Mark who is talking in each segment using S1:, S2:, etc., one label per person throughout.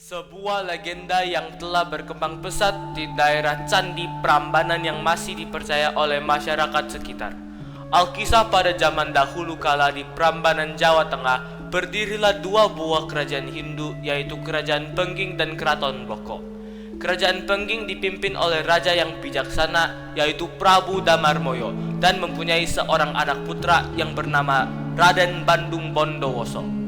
S1: Sebuah legenda yang telah berkembang pesat di daerah Candi Prambanan yang masih dipercaya oleh masyarakat sekitar. Alkisah pada zaman dahulu kala di Prambanan, Jawa Tengah, berdirilah dua buah kerajaan Hindu, yaitu Kerajaan Pengging dan Keraton Boko. Kerajaan Pengging dipimpin oleh raja yang bijaksana, yaitu Prabu Damarmoyo, dan mempunyai seorang anak putra yang bernama Raden Bandung Bondowoso.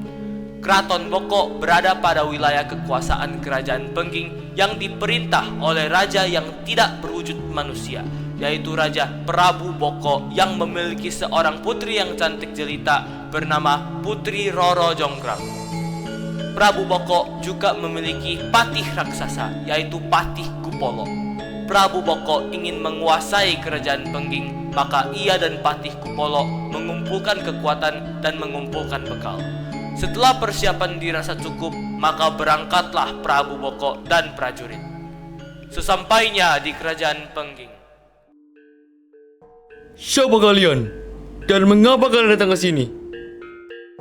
S1: Keraton Boko berada pada wilayah kekuasaan Kerajaan Pengging yang diperintah oleh raja yang tidak berwujud manusia, yaitu Raja Prabu Boko, yang memiliki seorang putri yang cantik jelita bernama Putri Roro Jonggrang. Prabu Boko juga memiliki patih raksasa, yaitu Patih Kupolo. Prabu Boko ingin menguasai Kerajaan Pengging, maka ia dan Patih Kupolo mengumpulkan kekuatan dan mengumpulkan bekal. Setelah persiapan dirasa cukup, maka berangkatlah Prabu Boko dan prajurit. Sesampainya di Kerajaan Pengging.
S2: Siapa kalian? Dan mengapa kalian datang ke sini?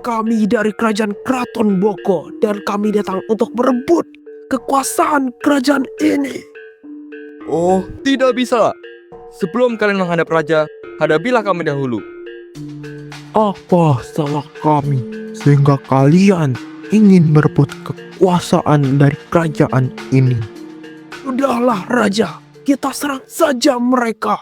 S3: Kami dari Kerajaan Keraton Boko dan kami datang untuk merebut kekuasaan kerajaan ini.
S2: Oh, tidak bisa. Sebelum kalian menghadap raja, hadapilah kami dahulu.
S3: Apa salah kami sehingga kalian ingin merebut kekuasaan dari kerajaan ini? Sudahlah raja, kita serang saja mereka.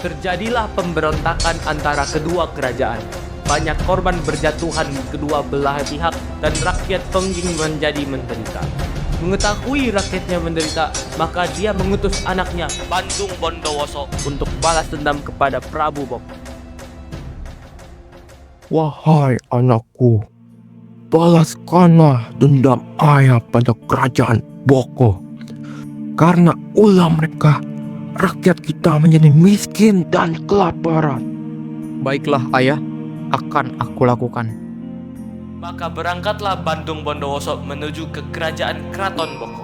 S1: Terjadilah pemberontakan antara kedua kerajaan. Banyak korban berjatuhan di kedua belah pihak dan rakyat Pengging menjadi menderita. Mengetahui rakyatnya menderita, maka dia mengutus anaknya Bandung Bondowoso untuk balas dendam kepada Prabu Boko.
S3: Wahai anakku, balaskanlah dendam ayah pada kerajaan Boko. Karena ulah mereka, rakyat kita menjadi miskin dan kelaparan.
S4: Baiklah ayah, akan aku lakukan.
S1: Maka berangkatlah Bandung Bondowoso menuju ke Kerajaan Keraton Boko.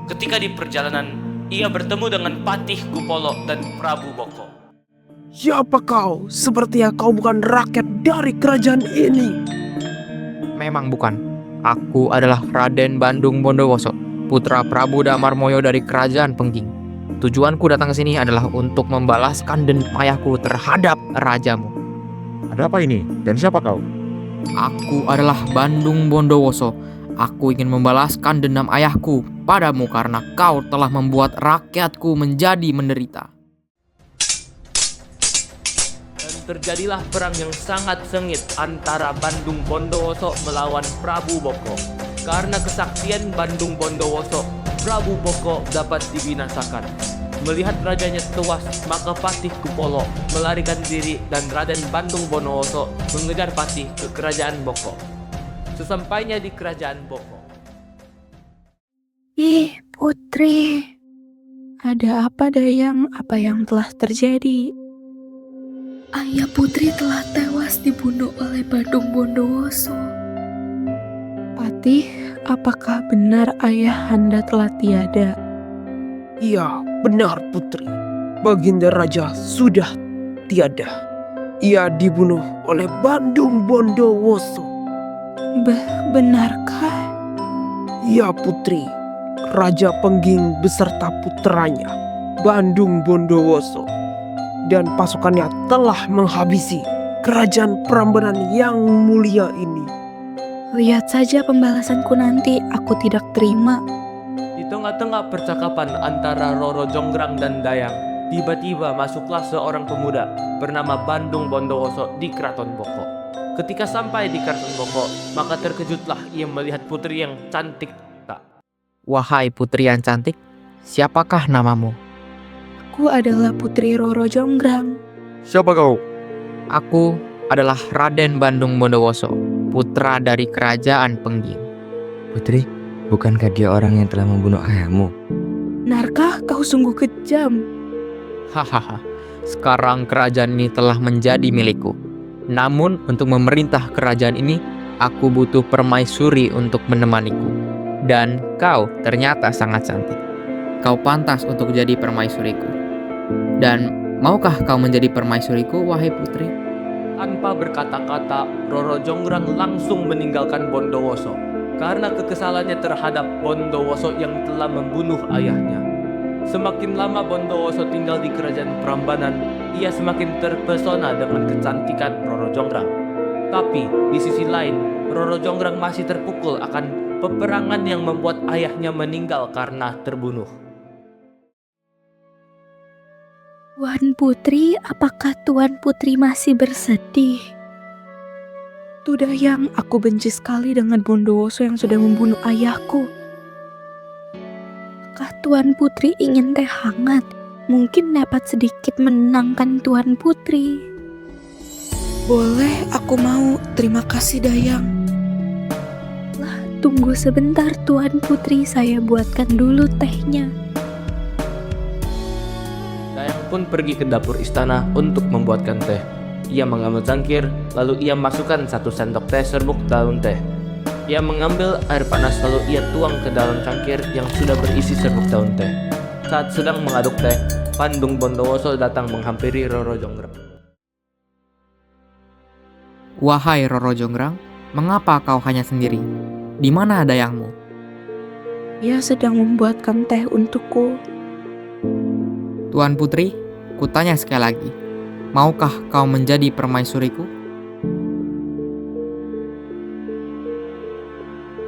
S1: Ketika di perjalanan, ia bertemu dengan Patih Kupolo dan Prabu Boko.
S3: Siapa kau? Sepertinya kau bukan rakyat dari kerajaan ini.
S4: Memang bukan. Aku adalah Raden Bandung Bondowoso, putra Prabu Damarmoyo dari Kerajaan Pengging. Tujuanku datang ke sini adalah untuk membalaskan dendam ayahku terhadap rajamu.
S5: Ada apa ini? Dan siapa kau?
S4: Aku adalah Bandung Bondowoso. Aku ingin membalaskan dendam ayahku padamu karena kau telah membuat rakyatku menjadi menderita.
S1: Dan terjadilah perang yang sangat sengit antara Bandung Bondowoso melawan Prabu Boko. Karena kesaksian Bandung Bondowoso, Prabu Boko dapat dibinasakan. Melihat rajanya tewas, maka Patih Kupolo melarikan diri dan Raden Bandung Bondowoso mengejar Patih ke Kerajaan Boko. Sesampainya di Kerajaan Boko.
S6: Ih, Putri. Ada apa Dayang? Apa yang telah terjadi?
S7: Ayah Putri telah tewas dibunuh oleh Bandung Bondowoso.
S6: Patih, apakah benar ayah Anda telah tiada?
S3: Iya, benar putri. Baginda Raja sudah tiada. Ia dibunuh oleh Bandung Bondowoso.
S6: Benarkah?
S3: Iya putri. Raja Pengging beserta putranya, Bandung Bondowoso, dan pasukannya telah menghabisi kerajaan Prambanan yang mulia ini.
S6: Lihat saja pembalasanku nanti, aku tidak terima.
S1: Di tengah-tengah percakapan antara Roro Jonggrang dan Dayang, tiba-tiba masuklah seorang pemuda bernama Bandung Bondowoso di Keraton Boko. Ketika sampai di Keraton Boko, maka terkejutlah ia melihat putri yang cantik tak.
S4: Wahai putri yang cantik, siapakah namamu?
S6: Aku adalah Putri Roro Jonggrang.
S5: Siapa kau?
S4: Aku adalah Raden Bandung Bondowoso, putra dari Kerajaan Pengging.
S8: Putri, bukankah dia orang yang telah membunuh ayahmu?
S6: Benarkah kau sungguh kejam?
S4: Hahaha, sekarang kerajaan ini telah menjadi milikku. Namun untuk memerintah kerajaan ini, aku butuh permaisuri untuk menemaniku. Dan kau ternyata sangat cantik. Kau pantas untuk jadi permaisuriku. Dan Maukah kau menjadi permaisuriku, wahai putri?
S1: Tanpa berkata-kata, Roro Jonggrang langsung meninggalkan Bondowoso karena kekesalannya terhadap Bondowoso yang telah membunuh ayahnya. Semakin lama Bondowoso tinggal di kerajaan Prambanan, ia semakin terpesona dengan kecantikan Roro Jonggrang. Tapi di sisi lain, Roro Jonggrang masih terpukul akan peperangan yang membuat ayahnya meninggal karena terbunuh.
S7: Tuan Putri, apakah Tuan Putri masih bersedih?
S6: Tudayang, aku benci sekali dengan Bondowoso yang sudah membunuh ayahku.
S7: Apakah Tuan Putri ingin teh hangat? Mungkin dapat sedikit menenangkan Tuan Putri.
S6: Boleh, aku mau. Terima kasih, Dayang.
S7: Tunggu sebentar Tuan Putri, saya buatkan dulu tehnya.
S1: Dayang pun pergi ke dapur istana untuk membuatkan teh. Ia mengambil cangkir, lalu ia masukkan 1 sendok teh serbuk daun teh. Ia mengambil air panas lalu ia tuang ke dalam cangkir yang sudah berisi serbuk daun teh. Saat sedang mengaduk teh, Pandung Bondowoso datang menghampiri Roro Jonggrang.
S4: Wahai Roro Jonggrang, mengapa kau hanya sendiri? Di mana dayangmu?
S6: Ia sedang membuatkan teh untukku.
S4: Tuan Putri, kutanya sekali lagi, maukah kau menjadi permaisuriku?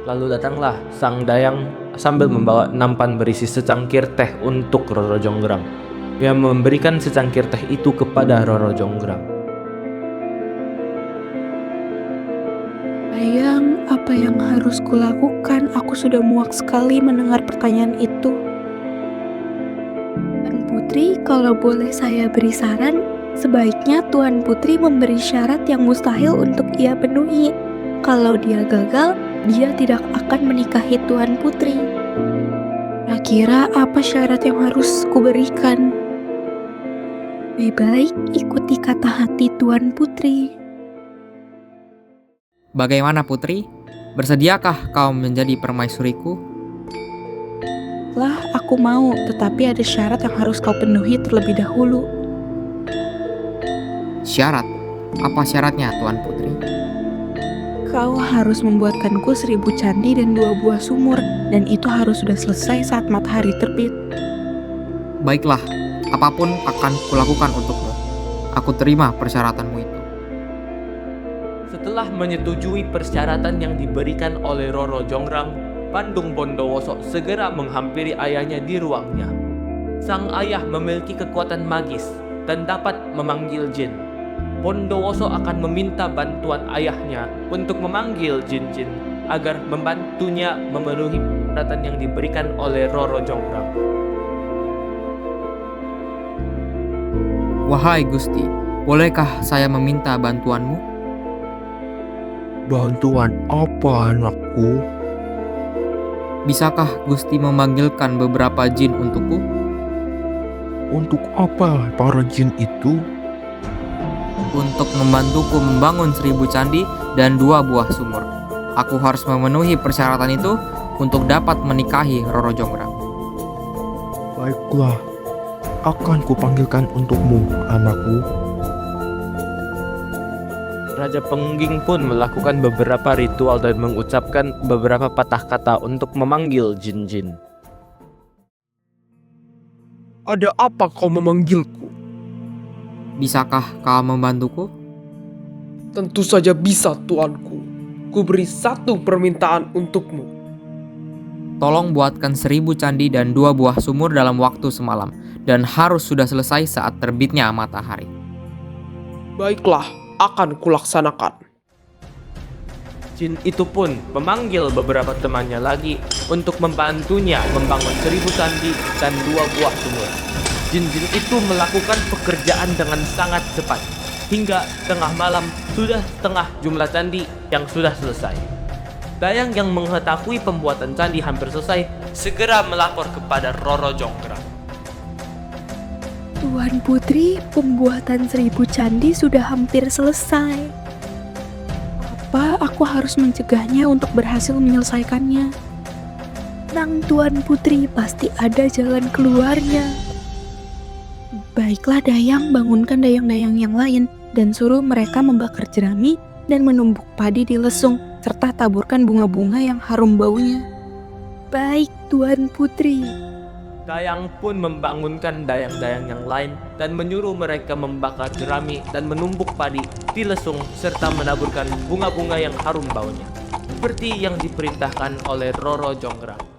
S1: Lalu datanglah sang dayang sambil membawa nampan berisi secangkir teh untuk Roro Jonggrang. Ia memberikan secangkir teh itu kepada Roro Jonggrang.
S6: Dayang, apa yang harus kulakukan? Aku sudah muak sekali mendengar pertanyaan itu.
S7: Tuan Putri, kalau boleh saya beri saran, sebaiknya Tuan Putri memberi syarat yang mustahil untuk ia penuhi. Kalau dia gagal, dia tidak akan menikahi Tuan Putri.
S6: Kira-kira apa syarat yang harus kuberikan?
S7: Lebih baik ikuti kata hati Tuan Putri.
S4: Bagaimana putri? Bersediakah kau menjadi permaisuriku?
S6: Lah, aku mau, tetapi ada syarat yang harus kau penuhi terlebih dahulu.
S4: Syarat? Apa syaratnya, Tuan Putri?
S6: Kau harus membuatkanku 1000 candi dan 2 buah sumur, dan itu harus sudah selesai saat matahari terbit.
S4: Baiklah, apapun akan kulakukan untukmu. Aku terima persyaratanmu itu.
S1: Setelah menyetujui persyaratan yang diberikan oleh Roro Jonggrang, Pandung Bondowoso segera menghampiri ayahnya di ruangnya. Sang ayah memiliki kekuatan magis dan dapat memanggil jin. Bondowoso akan meminta bantuan ayahnya untuk memanggil jin-jin agar membantunya memenuhi persyaratan yang diberikan oleh Roro Jonggrang.
S4: Wahai Gusti, bolehkah saya meminta bantuanmu?
S3: Bantuan apa anakku?
S4: Bisakah Gusti memanggilkan beberapa jin untukku?
S3: Untuk apa para jin itu?
S4: Untuk membantuku membangun 1000 candi dan 2 buah sumur. Aku harus memenuhi persyaratan itu untuk dapat menikahi Roro Jonggrang.
S3: Baiklah, akan kupanggilkan untukmu, anakku.
S1: Raja Pengging pun melakukan beberapa ritual dan mengucapkan beberapa patah kata untuk memanggil jin-jin.
S3: Ada apa kau memanggilku?
S4: Bisakah kau membantuku?
S9: Tentu saja bisa, tuanku. Ku beri 1 permintaan untukmu.
S4: Tolong buatkan 1000 candi dan 2 buah sumur dalam waktu semalam, dan harus sudah selesai saat terbitnya matahari.
S9: Baiklah, akan kulaksanakan.
S1: Jin itu pun memanggil beberapa temannya lagi untuk membantunya membangun 1000 candi dan 2 buah sumur. Jin-jin itu melakukan pekerjaan dengan sangat cepat. Hingga tengah malam sudah setengah jumlah candi yang sudah selesai. Dayang yang mengetahui pembuatan candi hampir selesai segera melapor kepada Roro Jonggrang.
S7: Tuan Putri, pembuatan 1000 candi sudah hampir selesai.
S6: Apa aku harus mencegahnya untuk berhasil menyelesaikannya?
S7: Tenang Tuan Putri, pasti ada jalan keluarnya.
S6: Baiklah Dayang, bangunkan dayang-dayang yang lain dan suruh mereka membakar jerami dan menumbuk padi di lesung, serta taburkan bunga-bunga yang harum baunya.
S7: Baik, Tuan Putri.
S1: Dayang pun membangunkan dayang-dayang yang lain dan menyuruh mereka membakar jerami dan menumbuk padi di lesung serta menaburkan bunga-bunga yang harum baunya, seperti yang diperintahkan oleh Roro Jonggrang.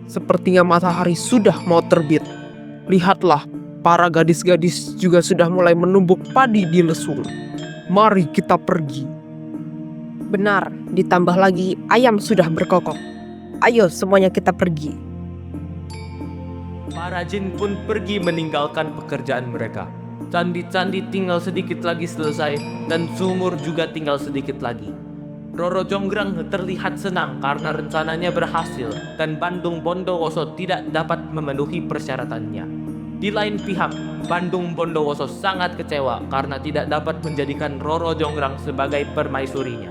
S9: Sepertinya matahari sudah mau terbit. Lihatlah, para gadis-gadis juga sudah mulai menumbuk padi di lesung. Mari kita pergi. Benar, ditambah lagi ayam sudah berkokok. Ayo semuanya kita pergi.
S1: Para jin pun pergi meninggalkan pekerjaan mereka. Candi-candi tinggal sedikit lagi selesai dan sumur juga tinggal sedikit lagi. Roro Jonggrang terlihat senang karena rencananya berhasil dan Bandung Bondowoso tidak dapat memenuhi persyaratannya. Di lain pihak, Bandung Bondowoso sangat kecewa karena tidak dapat menjadikan Roro Jonggrang sebagai permaisurinya.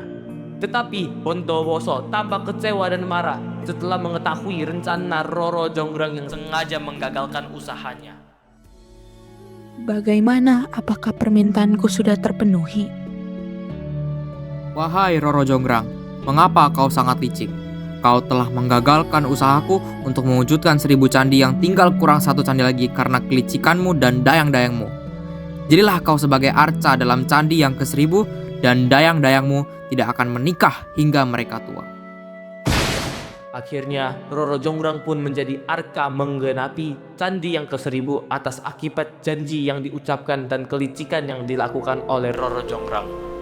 S1: Tetapi Bondowoso tampak kecewa dan marah setelah mengetahui rencana Roro Jonggrang yang sengaja menggagalkan usahanya.
S6: Bagaimana? Apakah permintaanku sudah terpenuhi?
S4: Wahai Roro Jonggrang, mengapa kau sangat licik? Kau telah menggagalkan usahaku untuk mewujudkan 1000 candi yang tinggal kurang 1 candi lagi karena kelicikanmu dan dayang-dayangmu. Jadilah kau sebagai arca dalam candi yang ke-1000 dan dayang-dayangmu tidak akan menikah hingga mereka tua.
S1: Akhirnya, Roro Jonggrang pun menjadi arka menggenapi candi yang ke-1000 atas akibat janji yang diucapkan dan kelicikan yang dilakukan oleh Roro Jonggrang.